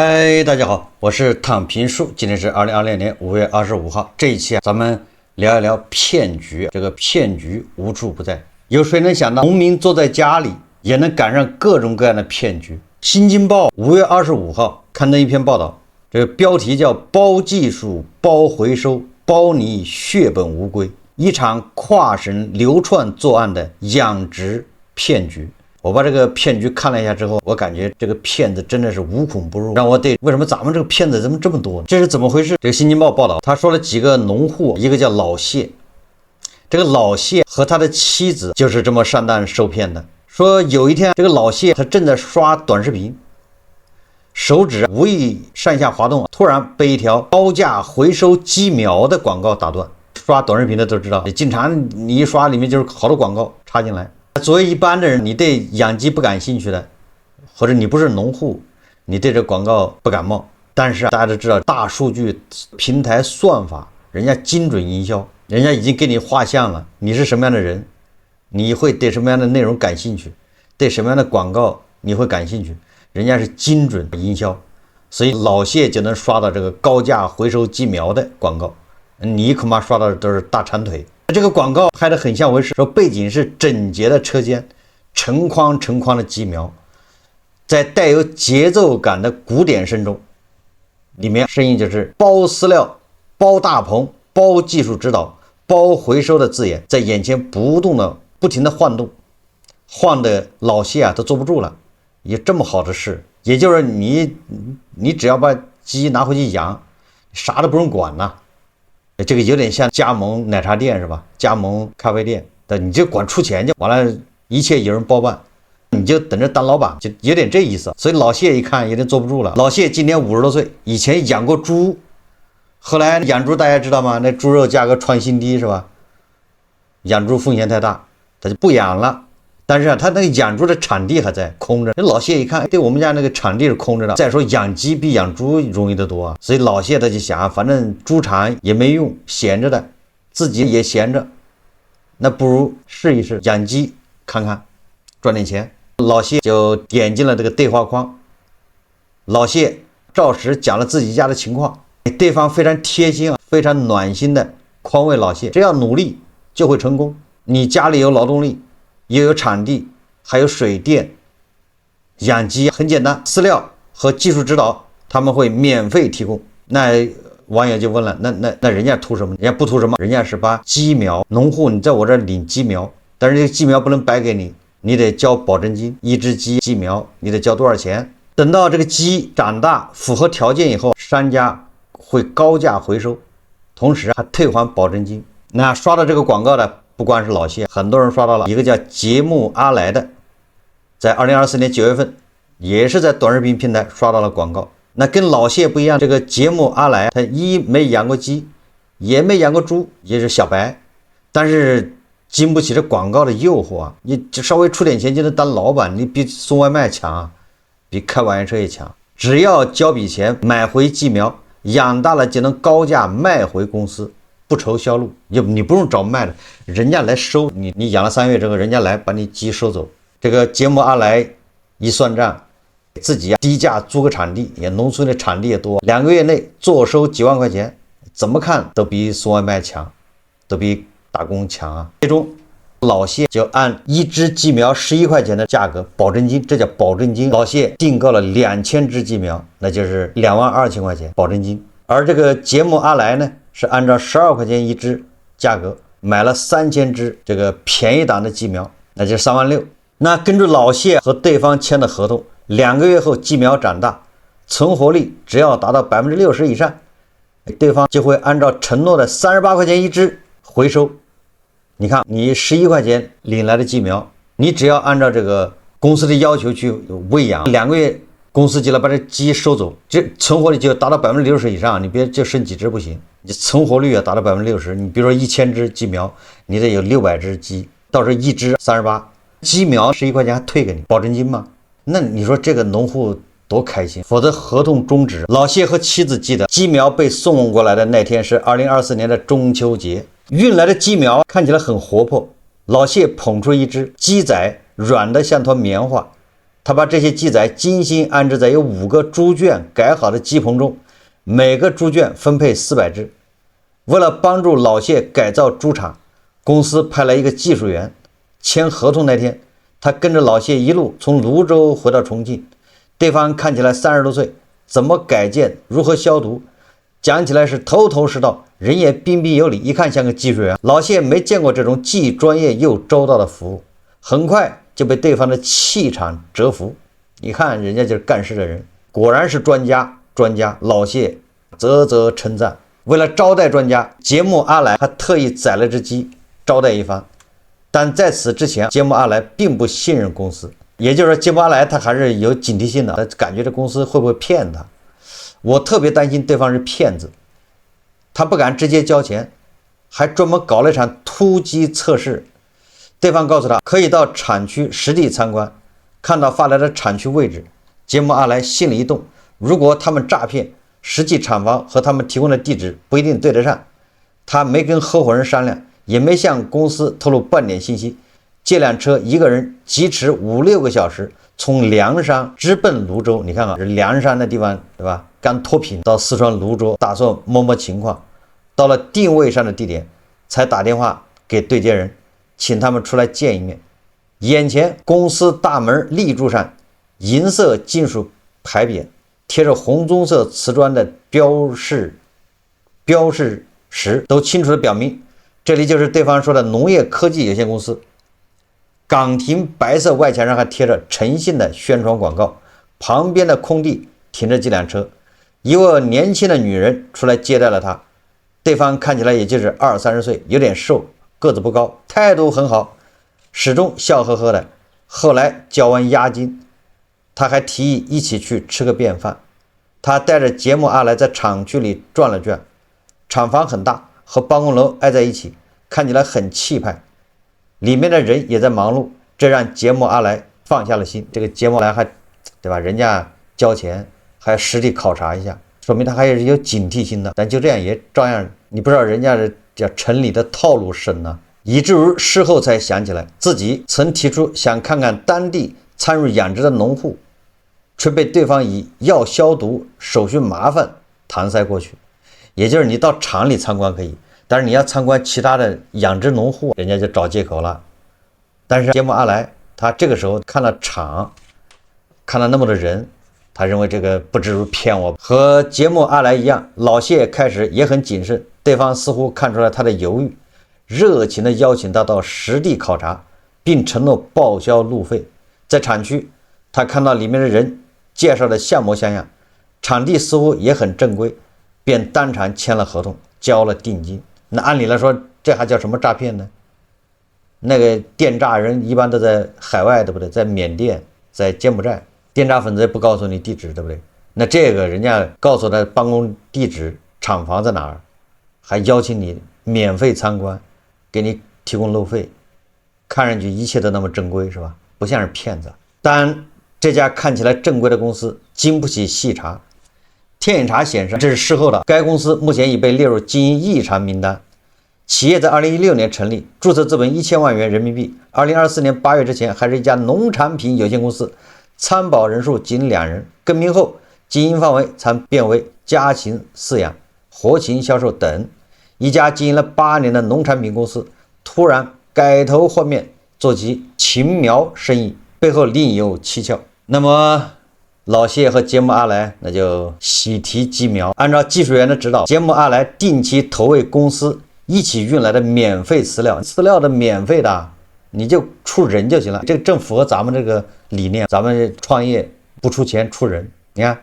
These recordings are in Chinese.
嗨，大家好，我是躺平树。今天是2020年5月25号。这一期咱们聊一聊騙局。这個騙局無處不在，有誰能想到農民坐在家裡也能趕上各種各樣的騙局？新京報5月25號刊登一篇報道，這個標題叫包技術、包回收、包你血本無歸，一場跨省流竄作案的養殖騙局。我把這個騙局看了一下之後，我感覺這個騙子真的是無孔不入，讓我對為什麼咱們這個騙子怎麼這麼多呢？這是怎麼回事？這個新京報報道，他說了幾個農戶，一個叫老謝，這個老謝和他的妻子就是這麼上當受騙的。說有一天，這個老謝他正在刷短視頻，手指無意上下滑動，突然被一條高價回收雞苗的廣告打斷。刷短視頻的都知道，經常你一刷裡面就是好多廣告插進來。作為一般的人，你對養雞不感興趣的，或者你不是農戶，你對這廣告不感冒。但是大家都知道，大數據平台算法，人家精準營銷，人家已經給你畫像了，你是什麼樣的人，你會對什麼樣的內容感興趣，對什麼樣的廣告你會感興趣，人家是精準營銷，所以老謝就能刷到這個高價回收雞苗的廣告，你恐怕刷到的都是大長腿。這個廣告拍得很像回事，說背景是整潔的車間，成筐成筐的雞苗，在帶有節奏感的鼓點聲中，裡面聲音就是包飼料、包大棚、包技術指導、包回收的字眼在眼前不停的晃動，晃得老謝啊都坐不住了。有這麼好的事，也就是你只要把雞拿回去養，啥都不用管了。這個有點像加盟奶茶店是吧？加盟咖啡店，你就管出錢就完了，一切有人包辦，你就等着當老闆，就有點這意思。所以老謝一看有點坐不住了。老謝今年50多歲，以前養過豬，後來養豬大家知道嗎？那豬肉價格創新低是吧？養豬風險太大，他就不養了。但是他那個養豬的場地還在空着。老謝一看，對我們家那個場地是空着的。再說養雞比養豬容易得多啊，所以老謝他就想，反正豬場也沒用，閒着的，自己也閒着，那不如試一試養雞看看，賺點錢。老謝就點進了這個對話框，老謝照實講了自己家的情況，對方非常貼心啊，非常暖心的寬慰老謝，只要努力就會成功，你家裡有勞動力，又有場地，還有水電，養雞很簡單，飼料和技術指導他們會免費提供。那網友就問了，那人家圖什麼？人家不圖什麼，人家是把雞苗，農戶你在我這兒領雞苗，但是這個雞苗不能白給你，你得交保證金，一只雞苗你得交多少錢？等到這個雞長大符合條件以後，商家會高價回收，同時還退還保證金。那刷到這個廣告的不光是老謝，很多人刷到了。一個叫節目阿來的，在2024年9月份也是在短視頻平台刷到了廣告。那跟老謝不一樣，這個節目阿來他一沒養過雞，也沒養過豬，也是小白，但是經不起這廣告的誘惑啊，你就稍微出點錢就能當老闆，你比送外賣強啊，比開網約車也強。只要交筆錢買回雞苗，養大了就能高價賣回公司，不愁銷路，你不用找賣的，人家來收你養了3個月之後，人家來把你雞收走。這個節目阿來一算賬，自己低價租個場地，也農村的場地也多，2個月內坐收幾萬塊錢，怎麼看都比送外賣強，都比打工強啊。最終老謝就按一只雞苗11塊錢的價格保證金，這叫保證金，老謝訂購了2000只雞苗，那就是22000塊錢保證金。而這個節目阿來呢，是按照12塊錢一只價格買了3000只這個便宜檔的雞苗，那就是36000。那根據老謝和對方簽的合同，2個月後雞苗長大，存活率只要達到60%以上，對方就會按照承諾的38塊錢一只回收。你看，你11塊錢領來的雞苗，你只要按照這個公司的要求去餵養，2個月公司就來把這雞收走，這存活率就達到60%以上。你別就剩幾只不行，你存活率要達到60%。你比如說1000只雞苗，你得有600只雞，到時候一只38，雞苗11塊錢還退給你，保證金嘛。那你說這個農戶多開心，否則合同終止。老謝和妻子記得，雞苗被送過來的那天是2024年的中秋節，運來的雞苗看起來很活潑。老謝捧出一只雞仔，軟的像坨棉花。他把這些記載精心安置在有5個豬圈改好的雞棚中，每個豬圈分配400隻。為了幫助老謝改造豬場，公司派來一個技術員。簽合同那天，他跟着老謝一路從蘆洲回到重慶。對方看起來30多歲，怎麼改建，如何消毒，講起來是頭頭是道，人也彬彬有禮，一看像個技術員。老謝沒見過這種既專業又周到的服務，很快就被對方的氣場折服。你看人家就是幹事的人，果然是專家。老謝嘖嘖稱讚。為了招待專家，節目阿來還特意宰了只雞招待一番。但在此之前，節目阿來並不信任公司，也就是說，節目阿來他還是有警惕性的，他感覺這公司會不會騙他。我特別擔心對方是騙子，他不敢直接交錢，還專門搞了一場突擊測試。對方告訴他可以到產區實地參觀，看到發來的產區位置，節目阿來心裡一動，如果他們詐騙，實際廠房和他們提供的地址不一定對得上。他沒跟合夥人商量，也沒向公司透露半點信息，借輛車一個人疾馳5-6個小時，從涼山直奔蘆洲。你看看，涼山的地方對吧？剛脫貧，到四川蘆洲打算摸摸情況，到了定位上的地點，才打電話給對接人，請他們出來見一面。眼前公司大門立柱上，銀色金屬牌匾，貼着紅棕色瓷磚的標示時，都清楚地表明，這裡就是對方說的農業科技有限公司。崗亭白色外牆上還貼着誠信的宣傳廣告，旁邊的空地停着幾輛車，一位年輕的女人出來接待了他。對方看起來也就是20-30歲，有點瘦，個子不高，態度很好，始終笑呵呵的。後來交完押金，他還提議一起去吃個便飯。他帶着節目阿來在廠區裡轉了轉，廠房很大，和辦公樓挨在一起，看起來很氣派。裡面的人也在忙碌，這讓節目阿來放下了心。這個節目阿來還，對吧？人家交錢，還實地考察一下，說明他還是有警惕心的。但就這樣也照樣，你不知道人家的叫城裡的套路深呢，以至於事後才想起來，自己曾提出想看看當地參與養殖的農戶，卻被對方以要消毒、手續麻煩搪塞過去。也就是你到廠裡參觀可以，但是你要參觀其他的養殖農戶，人家就找借口了。但是節目阿來他這個時候看了廠，看了那麼多人，他認為這個不至於騙我。和節目阿來一樣，老謝開始也很謹慎，對方似乎看出來他的猶豫，熱情地邀請他到實地考察，並承諾報銷路費。在產區，他看到裡面的人介紹的像模像樣，場地似乎也很正規，便當場簽了合同，交了定金。那按理來說，這還叫什麼詐騙呢？那個電詐人一般都在海外，對不對？在緬甸，在柬埔寨，電詐分子也不告訴你地址，對不對？那這個人家告訴他辦公地址、廠房在哪兒，還邀請你免費參觀，給你提供路費，看上去一切都那麼正規，是吧？不像是騙子。但這家看起來正規的公司經不起細查。天眼查顯示，這是事後的。該公司目前已被列入經營異常名單。企業在2016年成立，注冊資本1000萬元人民幣。2024年8月之前，還是一家農產品有限公司，參保人數僅2人。更名後，經營範圍曾變為家禽飼養、活禽銷售等。一家經營了8年的農產品公司，突然改頭換面做起禽苗生意，背後另有蹊蹺。那麼老謝和節目阿來那就喜提雞苗，按照技術員的指導，節目阿來定期投餵公司一起運來的免費饲料，饲料的免費的，你就出人就行了。這个正符合咱們這個理念，咱們創業不出錢出人。你看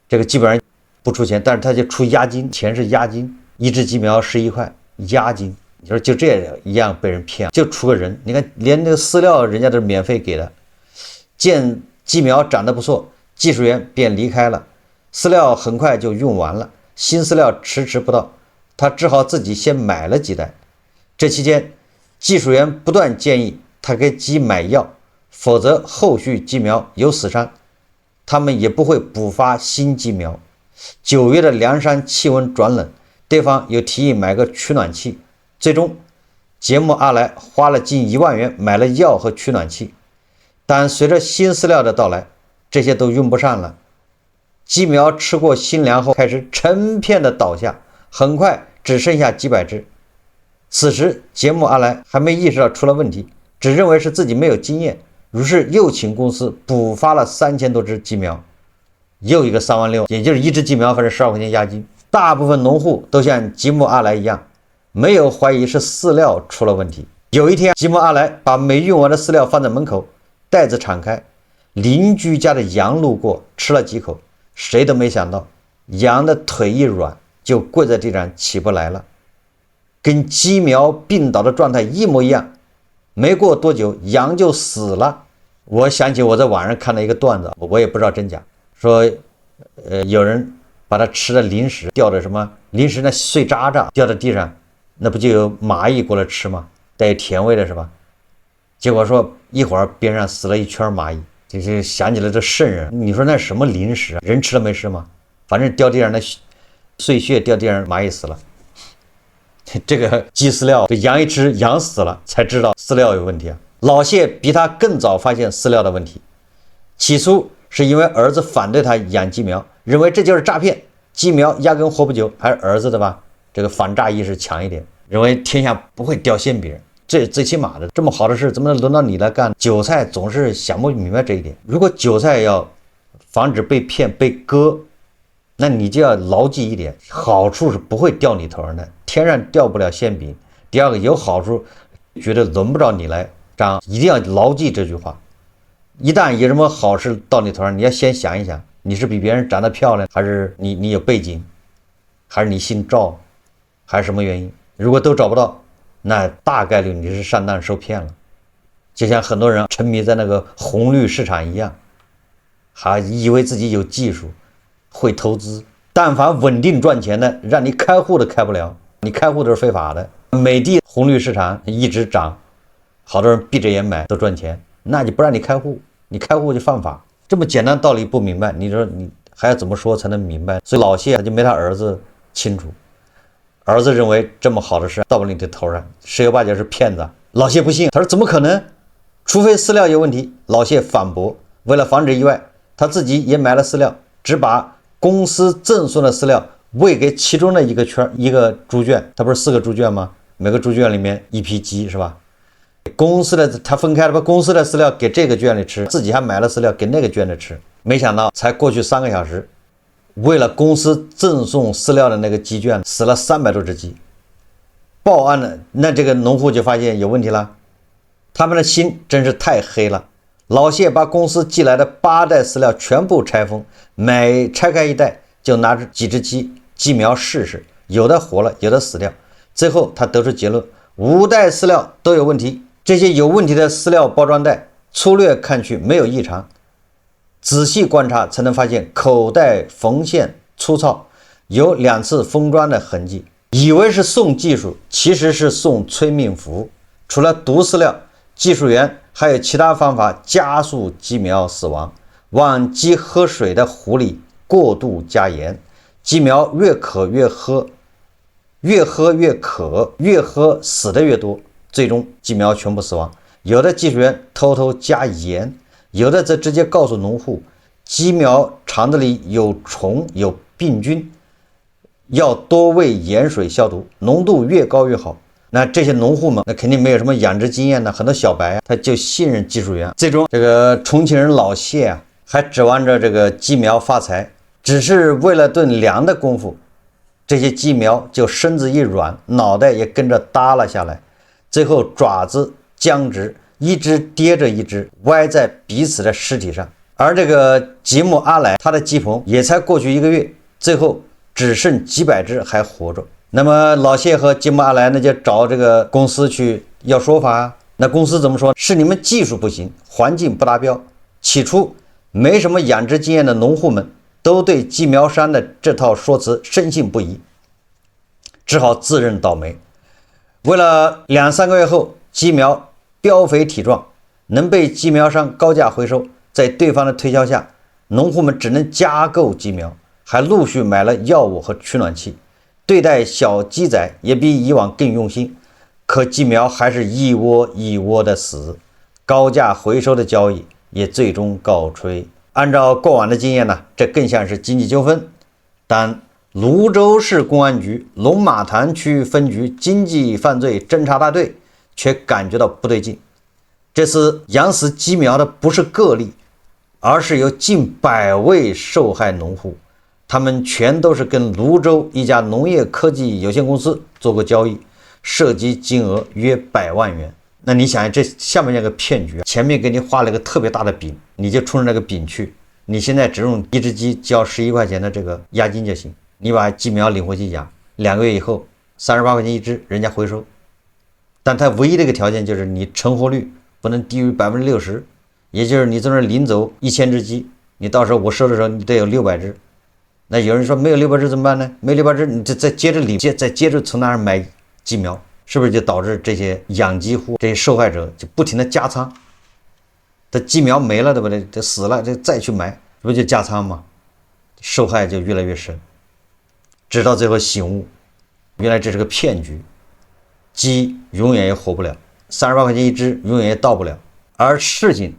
這個基本上不出錢，但是他就出押金，錢是押金，一隻雞苗11塊押金。你說就這一樣被人騙，就出個人。你看連那個飼料人家都是免費給的，見雞苗長得不錯，技術員便離開了，飼料很快就用完了，新飼料遲遲不到，他只好自己先買了幾袋。這期間，技術員不斷建議他給雞買藥，否則後續雞苗有死傷，他們也不會補發新雞苗。9月的涼山氣溫轉冷，對方又提議買個取暖器，最終節目阿來花了近1萬元買了藥和取暖器，但隨着新飼料的到來，這些都用不上了。雞苗吃過新糧後，開始成片的倒下，很快只剩下幾百隻。此時吉姆阿萊還沒意識到出了問題，只認為是自己沒有經驗，於是又請公司補發了3000多隻雞苗，又一個36000，也就是一隻雞苗反正12塊錢押金。大部分農戶都像吉姆阿萊一樣，沒有懷疑是飼料出了問題。有一天，吉姆阿萊把沒用完的飼料放在門口，袋子敞開，鄰居家的羊路過，吃了幾口，誰都沒想到，羊的腿一軟，就跪在地上起不來了，跟雞苗病倒的狀態一模一樣。沒過多久，羊就死了。我想起我在網上看了一個段子，我也不知道真假，說有人把他吃的零食掉的什麼零食那碎渣渣掉在地上，那不就有蚂蚁過來吃嗎？帶有甜味的是吧？結果說一會兒邊上死了一圈蚂蚁，就是想起来這瘆人。你說那什麼零食啊？人吃了没事嗎？反正掉地上那碎屑掉地上，蚂蚁死了。這個雞飼料，这羊一吃羊死了，才知道飼料有問題啊。老謝比他更早發現飼料的問題，起初是因為兒子反對他養雞苗，認為這就是詐騙，雞苗壓根活不久，還是兒子的吧？這個反詐意識強一點，認為天下不會掉餡餅，這最起碼的這麼好的事怎麼能輪到你來幹？韭菜總是想不明白這一點。如果韭菜要防止被騙被割，那你就要牢記一點，好處是不會掉你頭上的，天上掉不了餡餅。第二個有好處，覺得輪不着你來張，一定要牢記這句話。一旦有什麼好事到你頭上，你要先想一想，你是比別人長得漂亮，還是你有背景，還是你姓趙，還是什麼原因？如果都找不到，那大概率你是上當受騙了。就像很多人沉迷在那個紅綠市場一樣，還以為自己有技術會投資，但凡穩定賺錢的，讓你開戶都開不了，你開戶都是非法的。美的紅綠市場一直漲，好多人閉着眼買都賺錢，那就不讓你開戶，你開戶就犯法。這麼簡單道理不明白，你說你還要怎麼說才能明白？所以老謝就沒他兒子清楚，兒子認為這麼好的事到不了你的頭上，十有八九是騙子。老謝不信，他說怎麼可能？除非飼料有問題。老謝反駁，為了防止意外，他自己也買了飼料，只把公司贈送的飼料餵給其中的一個豬圈，它不是4個豬圈嗎？每個豬圈裡面一批雞是吧？公司的他分開了，把公司的飼料給這個圈裡吃，自己還買了飼料給那個圈裡吃。沒想到才過去3個小時，為了公司贈送飼料的那個雞圈死了300多只雞。報案了，那這個農戶就發現有問題了，他們的心真是太黑了。老謝把公司寄來的8袋飼料全部拆封，每拆開一袋就拿着幾只雞苗試試，有的活了，有的死掉。最後他得出結論，5袋飼料都有問題。這些有問題的飼料包裝袋粗略看去沒有異常，仔細觀察才能發現口袋縫線粗糙，有2次封裝的痕跡。以為是送技術，其實是送催命符。除了毒飼料，技術員還有其他方法加速雞苗死亡。往雞喝水的壺裡過度加鹽，雞苗越渴越喝，越喝越渴，越喝死的越多，最終雞苗全部死亡。有的技術員偷偷加鹽，有的則直接告訴農戶，雞苗腸子裡有蟲有病菌，要多餵鹽水消毒，濃度越高越好。那這些農戶們那肯定沒有什麼養殖經驗呢，很多小白他就信任技術員。最終這個重慶人老謝啊，還指望着這個雞苗發財，只是為了頓糧的功夫，這些雞苗就身子一軟，腦袋也跟着耷拉下來，最後爪子僵直，一只跌着一只，歪在彼此的屍體上。而這個吉姆阿萊他的雞棚也才過去1個月，最後只剩幾百只還活着。那麼老謝和吉姆阿萊那就找這個公司去要說法啊。那公司怎麼说？是你們技術不行，環境不達標。起初沒什麼養殖經驗的農戶們都對雞苗商的這套說辭深信不疑，只好自認倒霉。為了2、3個月後雞苗膘肥體壯，能被雞苗商高價回收，在對方的推銷下，農戶們只能加購雞苗，還陸續買了藥物和取暖器，對待小雞仔也比以往更用心。可雞苗還是一窩一窩的死，高價回收的交易也最終告吹。按照過往的經驗呢，這更像是經濟糾紛，但蘆洲市公安局龍馬潭区分局經濟犯罪偵查大隊卻感覺到不對勁。這次養死雞苗的不是個例，而是有近100位受害農戶，他們全都是跟蘆洲一家農業科技有限公司做過交易，涉及金額約100萬元。那你想，這下面那個騙局，前面給你畫了一個特別大的餅，你就冲着那個餅去。你現在只用一只雞交11塊錢的這個押金就行。你把雞苗領回去養，2個月以後38塊錢一只，人家回收。但它唯一的一個條件就是你成活率不能低於60%，也就是你从這領走1000只雞，你到時候我收的時候你得有600只。那有人說沒有600只怎麼辦呢？沒600只，你再接着領，再接着從那兒買雞苗，是不是就導致這些養雞戶、這些受害者就不停的加倉？这雞苗沒了，對不對？這死了，這再去買，不就加倉嗎？受害就越來越深。直到最後醒悟，原來這是個騙局，雞永遠也活不了，38塊錢一只永遠也到不了，而事情，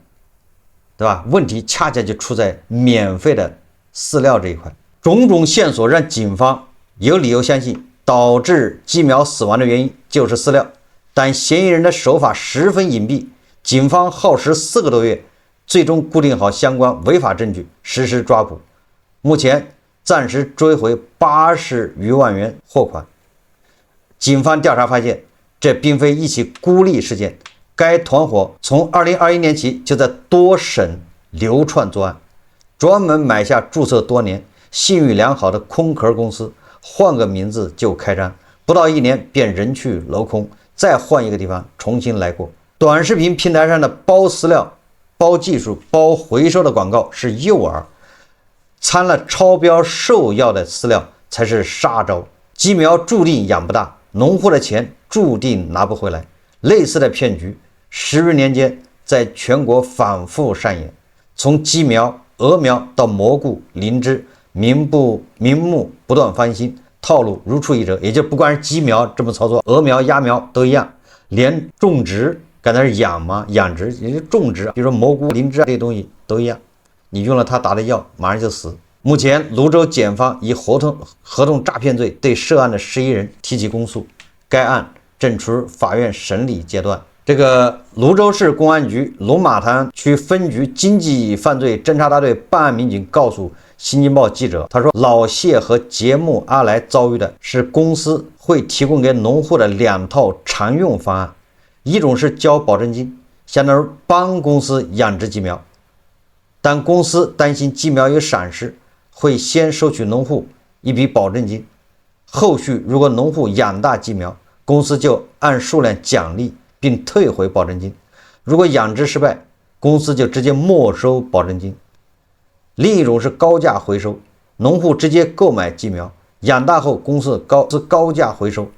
對吧？問題恰恰就出在免費的飼料這一塊。種種線索讓警方有理由相信，導致雞苗死亡的原因就是飼料，但嫌疑人的手法十分隱蔽，警方耗時4個多月，最終固定好相關違法證據，實施抓捕。目前暫時追回80餘萬元貨款。警方調查發現，這並非一起孤立事件，該團夥從2021年起就在多省流竄作案，專門買下註冊多年、信譽良好的空殼公司，換個名字就開張，不到1年便人去樓空，再換一個地方重新來過。短視頻平台上的包飼料、包技術、包回收的廣告是誘餌，摻了超標獸藥的飼料才是殺招。雞苗注定養不大，農戶的錢注定拿不回來。類似的騙局10餘年間在全國反覆上演，從雞苗、鵝苗到蘑菇、靈芝，名目不斷翻新，套路如出一轍。也就不光是雞苗這麼操作，鵝苗、鴨苗都一樣，連種植，剛才是養嘛，養殖也就種植，比如說蘑菇、靈芝這些東西都一樣，你用了他打的藥，馬上就死。目前蘆洲檢方以合同詐騙罪對涉案的11人提起公訴，該案正處法院審理階段。這個蘆洲市公安局龍馬潭區分局經濟犯罪偵查大隊辦案民警告訴新京報記者，他說老謝和節目阿來遭遇的是公司會提供給農戶的2套常用方案，一種是交保證金，相當於幫公司養殖雞苗，但公司擔心雞苗有閃失，會先收取農戶一筆保證金，後續如果農戶養大雞苗，公司就按數量獎勵並退回保證金，如果養殖失敗，公司就直接沒收保證金。另一種是高價回收，農戶直接購買雞苗，養大後公司高價回收，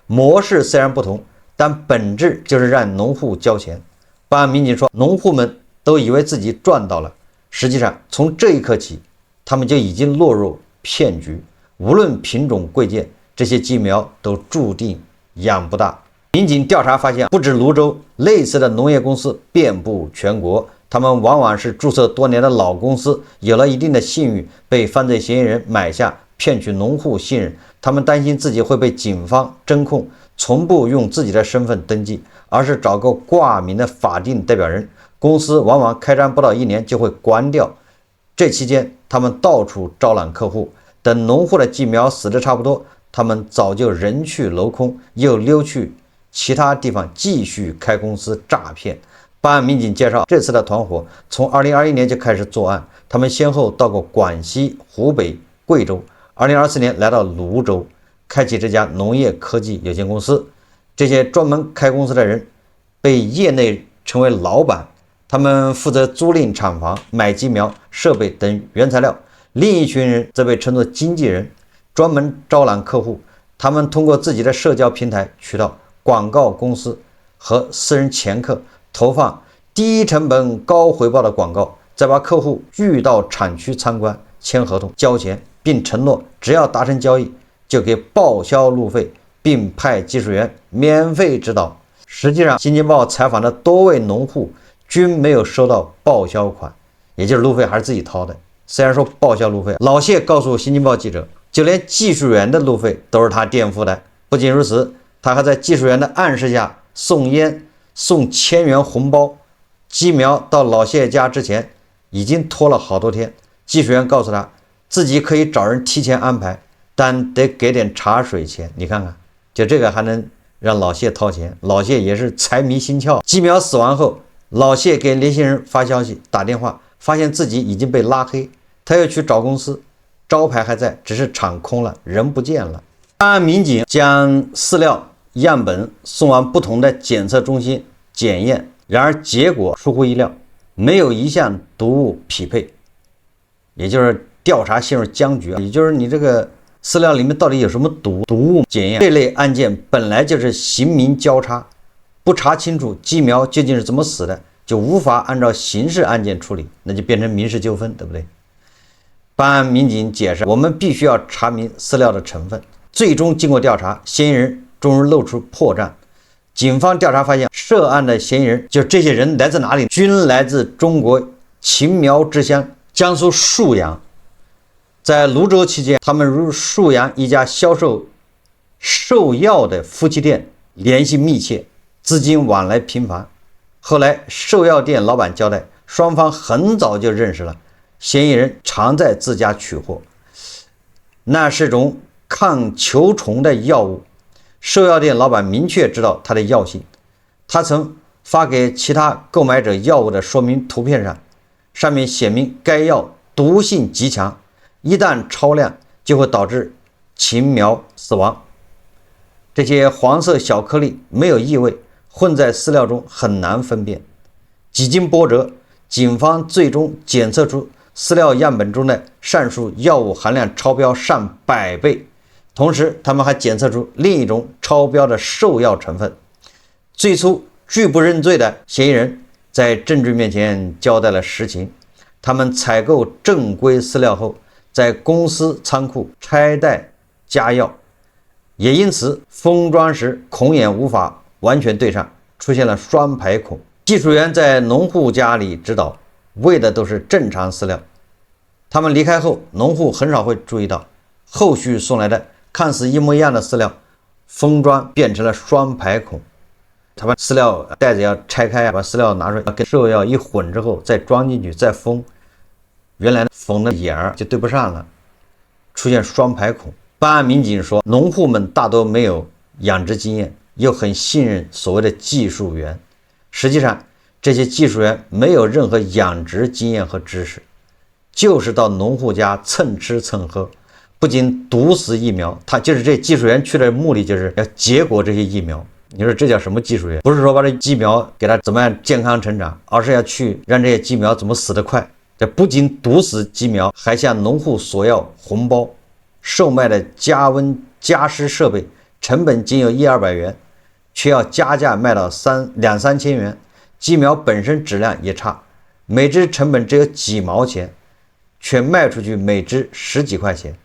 模式雖然不同，但本質就是讓農戶交錢。辦案民警說，農戶們都以為自己賺到了，實際上從這一刻起，他們就已經落入騙局。無論品種貴賤，這些雞苗都注定養不大。民警調查發現，不止蘆洲，類似的農業公司遍布全國，他們往往是注冊多年的老公司，有了一定的信譽，被犯罪嫌疑人買下，騙取農戶信任。他們擔心自己會被警方偵控，從不用自己的身份登記，而是找個掛名的法定代表人。公司往往開張不到1年就會關掉，這期間他們到處招攬客戶，等農戶的雞苗死得差不多，他們早就人去樓空，又溜去其他地方繼續開公司詐騙。辦案民警介紹，這次的團夥從2021年就開始作案，他們先後到過廣西、湖北、貴州，2024年來到蘆洲，開啟這家農業科技有限公司。這些專門開公司的人被業內稱為老板，他們負責租賃廠房、買雞苗、設備等原材料。另一群人則被稱作經紀人，專門招攬客戶。他們通過自己的社交平台渠道、廣告公司和私人掮客投放低成本高回報的廣告，再把客戶聚到產區參觀、簽合同、交錢，並承諾只要達成交易就給報銷路費，並派技術員免費指導。實際上，新京報採訪的多位農戶均沒有收到報銷款，也就是路費還是自己掏的。雖然說報銷路費，老謝告訴《新京報》記者，就連技術員的路費都是他墊付的。不僅如此，他還在技術員的暗示下送煙、送1000元紅包。雞苗到老謝家之前已經拖了好多天，技術員告訴他自己可以找人提前安排，但得給點茶水錢。你看看，就這個還能讓老謝掏錢，老謝也是財迷心竅。雞苗死亡後，老謝給聯繫人發消息、打電話，發現自己已經被拉黑，他又去找公司，招牌還在，只是廠空了，人不見了。辦案民警將饲料樣本送往不同的檢測中心檢驗，然而結果出乎意料，沒有一項毒物匹配，也就是調查陷入僵局，也就是你這個飼料裡面到底有什麼毒物檢驗。這類案件本來就是刑民交叉，不查清楚雞苗究竟是怎麼死的，就無法按照刑事案件處理，那就变成民事糾紛，对不对？辦案民警解釋，我們必須要查明饲料的成分。最終經過調查，嫌疑人終於露出破绽。警方調查發現，涉案的嫌疑人就这些人來自哪裡？均來自中國秦苗之鄉江蘇沭陽。在瀘州期間，他們與沭陽一家銷售獸藥的夫妻店聯繫密切，資金往來頻繁。後來獸藥店老板交代，雙方很早就認識了，嫌疑人常在自家取貨，那是種抗球蟲的藥物。兽药店老板明確知道它的藥性，他曾發給其他購買者藥物的說明圖片上面寫明該藥毒性極強，一旦超量就會導致禽苗死亡。這些黃色小顆粒沒有異味，混在飼料中很難分辨。幾經波折，警方最終檢測出飼料樣本中的上述藥物含量超標上100倍。同時，他們還檢測出另一種超標的獸藥成分。最初拒不認罪的嫌疑人在證據面前交代了實情：他們採購正規飼料後，在公司倉庫拆袋加藥，也因此封裝時孔眼無法完全對上，出現了雙排孔。技術員在農戶家裡指導，餵的都是正常飼料。他們離開後，農戶很少會注意到後續送來的看似一模一樣的飼料，封裝變成了雙排孔。他把饲料袋子要拆開，把饲料拿出来，跟兽药一混之後再装進去，再封，原來缝的眼兒就对不上了，出現雙排孔。办案民警說，農戶們大多沒有養殖經驗，又很信任所謂的技術員。實際上，這些技術員沒有任何養殖經驗和知識，就是到農戶家蹭吃蹭喝。不僅毒死疫苗，他就是這技術員去的目的就是要結果這些疫苗。你說這叫什麼技術員？不是說把這雞苗給它怎麼樣健康成長，而是要去讓這些雞苗怎麼死得快。這不僅毒死雞苗，還向農戶索要紅包。售賣的加溫加濕設備成本僅有100-200元，卻要加價賣到2-3千元。雞苗本身質量也差，每只成本只有幾毛錢，卻賣出去每只10幾塊錢。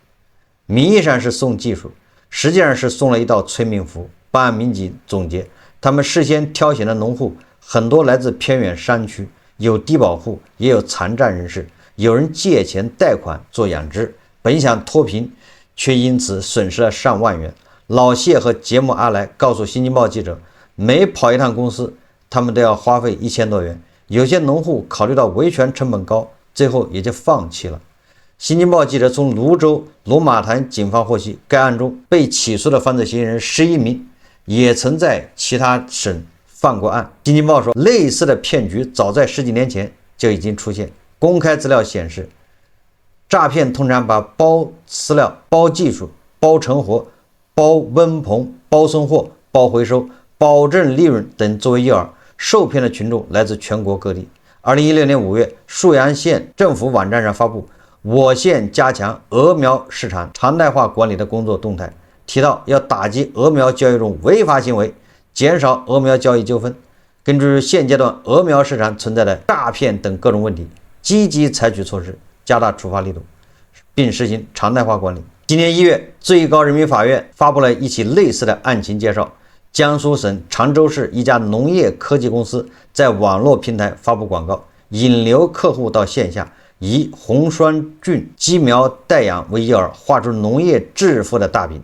名義上是送技術，實際上是送了一道催命符。辦案民警總結，他們事先挑選的農戶很多來自偏遠山區，有低保戶，也有殘障人士，有人借錢貸款做養殖，本想脫貧，卻因此損失了上萬元。老謝和節目阿來告訴《新京報》記者，每跑一趟公司，他們都要花費1000多元。有些農戶考慮到維權成本高，最後也就放棄了。新京報記者從瀘州龍馬潭警方獲悉，該案中被起訴的犯罪嫌疑人11名，也曾在其他省犯過案。新京報說，類似的騙局早在10幾年前就已經出現。公開資料顯示，詐騙通常把包飼料、包技術、包成活、包溫棚、包送貨、包回收、保證利潤等作為誘餌，受騙的群眾來自全國各地。2016年5月，沭陽縣政府網站上發布我縣加強鵝苗市場常態化管理的工作動態，提到要打擊鵝苗交易中違法行為，減少鵝苗交易糾紛。根據現階段鵝苗市場存在的詐騙等各種問題，積極採取措施，加大處罰力度，並實行常態化管理。今年1月，最高人民法院發布了一起類似的案情介紹，江蘇省常州市一家農業科技公司在網絡平台發布廣告，引流客戶到線下，以紅酸菌基苗代養為誘饵，畫出農業致富的大餅。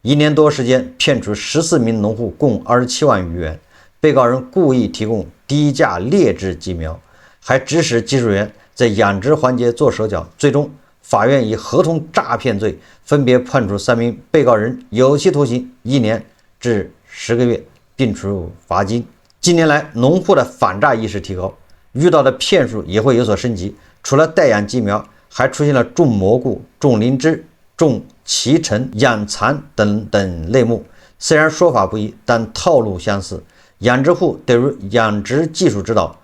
1年多時間，騙取14名農戶共27萬餘元。被告人故意提供低價劣質基苗，還指使技術員在養殖環節做手腳。最終，法院以合同詐騙罪分別判處3名被告人有期徒刑1年至10個月，並處罰金。近年來，農戶的反詐意識提高，遇到的騙術也會有所升級。除了代養基苗，還出現了種蘑菇、種靈芝、種臍橙、養蠶等類目。雖然說法不一，但套路相似。養殖戶得如養殖技術指導、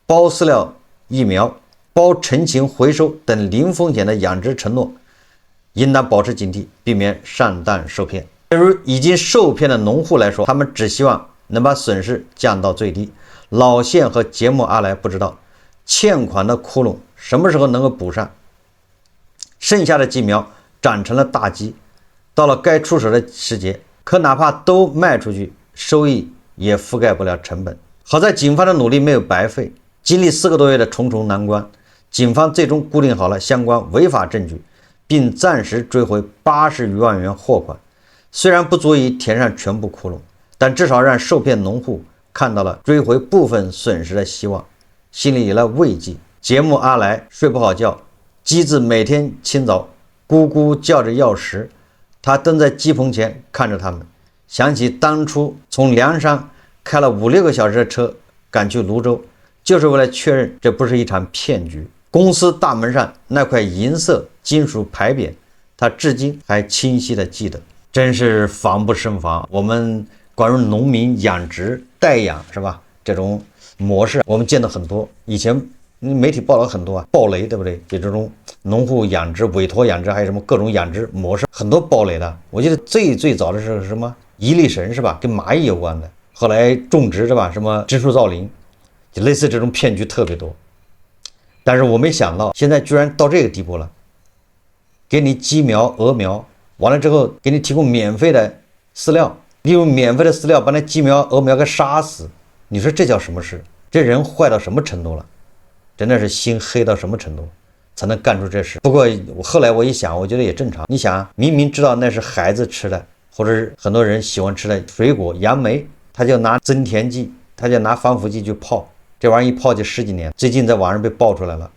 包饲料疫苗、包成型回收等零風險的養殖承諾，應當保持警惕，避免上當受騙。對於已經受騙的農戶來說，他們只希望能把損失降到最低。老謝和節目阿來不知道，欠款的窟窿什麼時候能夠補上？剩下的基苗長成了大雞，到了該出手的時節，可哪怕都賣出去，收益也覆蓋不了成本。好在警方的努力沒有白費，經歷4個多月的重重難關，警方最終固定好了相關違法證據，並暫時追回80餘萬元貨款。雖然不足以填上全部窟窿，但至少讓受騙農戶看到了追回部分損失的希望，心裡有了慰藉。節目阿來睡不好覺，雞子每天清早咕咕叫着要食，他蹲在雞棚前看着他們，想起當初從涼山開了5、6個小時的車趕去瀘州，就是為了確認這不是一場騙局。公司大門上那塊銀色金屬牌匾，他至今還清晰地記得。真是防不勝防。我們關於農民養殖代養是吧，這種模式我們見到很多，以前媒體報道很多啊，暴雷对不對？就這種農戶養殖、委託養殖，還有什麼各種養殖模式，很多暴雷的。我記得最早的是什麼伊力神是吧，跟螞蟻有關的，後來種植是吧，什麼植树造林，就類似這種騙局特別多。但是我沒想到現在居然到这個地步了，給你雞苗、鵝苗，完了之後給你提供免費的飼料，利用免費的飼料把那雞苗、鵝苗給殺死。你說這叫什麼事？這人壞到什麼程度了？真的是心黑到什麼程度才能幹出這事？不過後來我一想，我覺得也正常。你想，明明知道那是孩子吃的，或者是很多人喜歡吃的水果杨梅，他就拿增甜劑，他就拿防腐劑去泡，這玩意儿一泡就10幾年。最近在網上被爆出来了，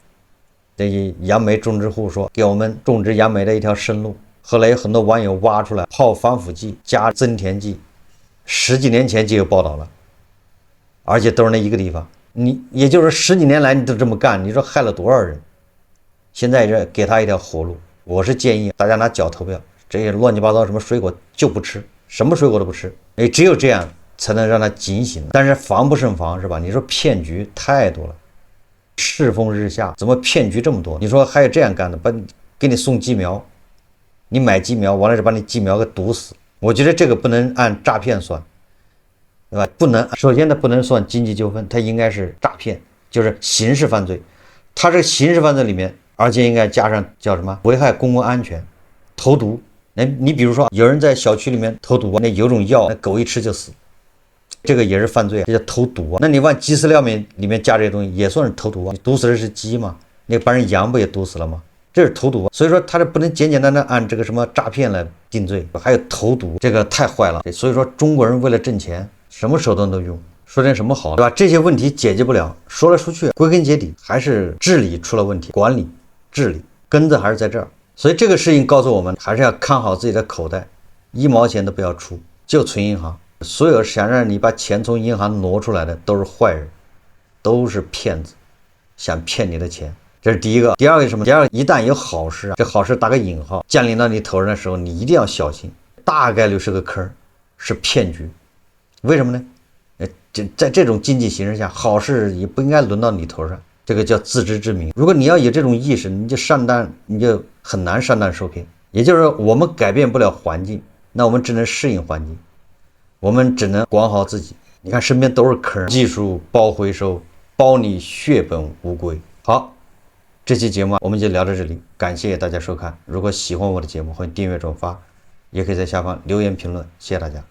这杨梅種植戶說給我們種植楊梅的一條生路。後來有很多網友挖出來泡防腐劑加增甜劑，10幾年前就有報道了，而且都是那一個地方。你也就是10幾年來你都這麼幹，你說害了多少人？現在這給他一條活路。我是建議大家拿腳投票，這些亂七八糟什麼水果就不吃，什麼水果都不吃。只有這樣才能讓他警醒。但是防不勝防是吧？你說騙局太多了，世風日下，怎麼騙局這麼多？你說還有這樣幹的，給你送雞苗，你買雞苗完了是把你雞苗給毒死。我覺得這個不能按詐騙算，對吧？不能，首先它不能算經濟糾紛，它應該是詐騙，就是刑事犯罪。它這個刑事犯罪裡面，而且應該加上叫什麼危害公共安全、投毒。你比如說有人在小區裡面投毒，那有種藥，那狗一吃就死，這個也是犯罪，這叫投毒啊。那你往雞飼料裡面加這些東西，也算是投毒啊。你毒死的是雞嘛？那把人羊不也毒死了嗎？這是投毒啊。所以說他這不能簡簡單單按這個什麼詐騙來定罪，還有投毒，這個太壞了。所以說中國人為了掙錢，什麼手段都用。說點什麼好，對吧？這些問題解決不了，說來說去，歸根結底還是治理出了問題，管理治理根子還是在這兒。所以這個事情告訴我們，還是要看好自己的口袋，1毛錢都不要出，就存銀行。所有想讓你把錢從銀行挪出來的都是壞人，都是騙子，想騙你的錢。這是第一個。第二個是什麼？第二個，一旦有好事，这好事打個引號，降臨到你頭上的時候，你一定要小心，大概率是個坑，是騙局。為什麼呢？在這種經濟形勢下，好事也不應該輪到你頭上，這個叫自知之明。如果你要有這種意識，你就很難上當受騙。也就是說，我們改變不了環境，那我們只能適應環境，我們只能管好自己。你看身邊都是坑，技術包回收，包你血本無歸。好，這期節目我們就聊到這裡，感謝大家收看。如果喜歡我的節目，歡迎訂閱轉發，也可以在下方留言評論，謝謝大家。